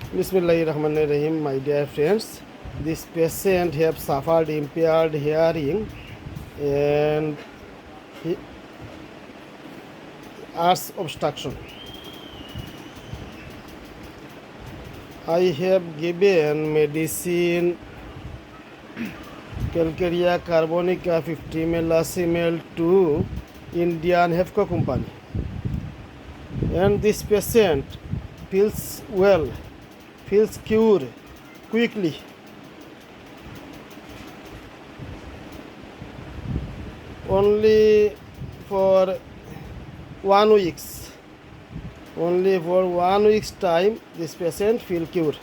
Bismillahirrahmanirrahim, my dear friends. This patient have suffered impaired hearing and ears obstruction. I have given medicine Calcarea carbonica 50 ml to Indian Hefco company, and this patient feels well, feels cured quickly. Only for 1 week. Only for 1 week's time, this patient feel cured.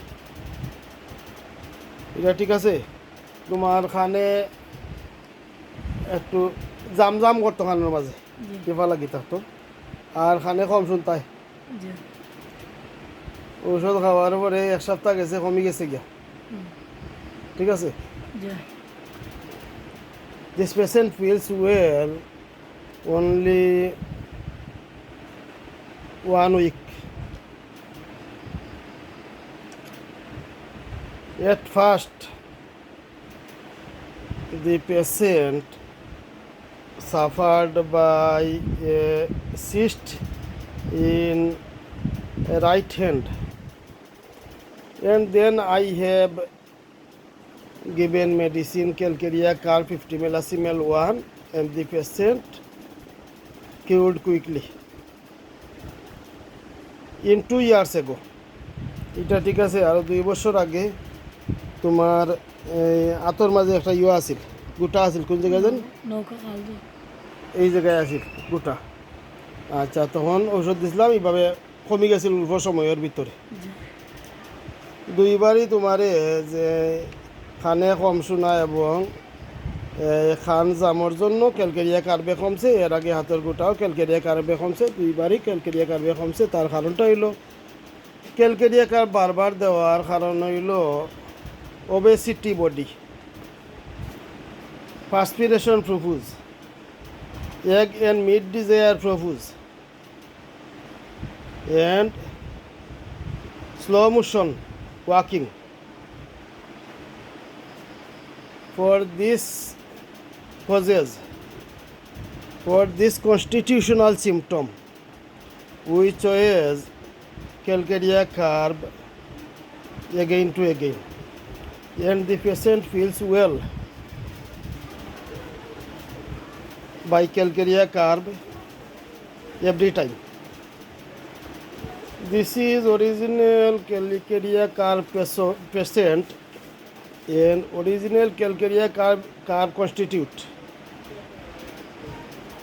এটা ঠিক আছে? তোমার খানে একটু জাম জাম করতো খানের মাঝে, কেবা লাগি থাকতো, আর খানে কম শুনতাই। ঔষধ খাওয়ার পরে 1 সপ্তাহ গেছে, কমে গেছে গিয়া, ঠিক আছে? This patient feels well only 1 week. At first, the patient suffered by a cyst in right hand, and then I have given medicine Calcarea Car 50 ml 1, and the patient cured quickly. In 2 years ago, এটা ঠিক আছে। আরো 2 বছর আগে তোমার আতর মাঝে একটা আছিল, গোটা আছিল, কোন জায়গায় জানি, এই জায়গায় আছিল গোটা। আচ্ছা, তখন ঔষধ দিছিলাম, এইভাবে কমে গেছিল অল্প সময়ের ভিতরে। 2বারই তোমারে যে খানে কম শোনা এবং খান জামর জন্য ক্যালকেরিয়া কার্বে কমছে, এর আগে হাতের গোটাও ক্যালকেরিয়া কার্বে কমছে, 2বারই ক্যালকেরিয়া কার্বে কমছে। তার কারণটা হইল ক্যালকেরিয়া কার্ব বারবার দেওয়ার কারণ হইল obesity body, perspiration profuse, egg and meat desire profuse, and slow motion walking. For this causes, for this constitutional symptom, we chose Calcarea carb again to again, and the patient feels well by Calcarea carb every time. This is original Calcarea carb patient, and original Calcarea carb constitute.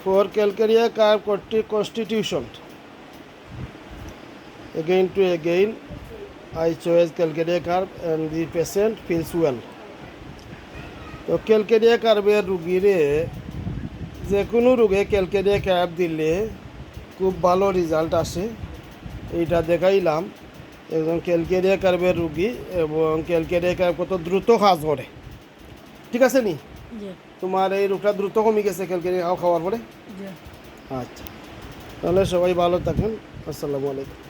For Calcarea carb constitution, again to again, I chose Calcarea carb, and the patient feels well. তো calcarea কার্বের রুগীরে যে কোনো রোগে calcarea carb দিলে খুব ভালো result আসে। এইটা দেখাইলাম একজন ক্যালকেরিয়া কার্বের রুগী, এবং ক্যালকেরিয়া কার্ব কত দ্রুত কাজ করে, ঠিক আছে নি? তোমার এই রোগটা দ্রুত কমে গেছে ক্যালকেরিয়া খাওয়ার পরে? আচ্ছা, তাহলে সবাই ভালো থাকেন। আসসালামু আলাইকুম।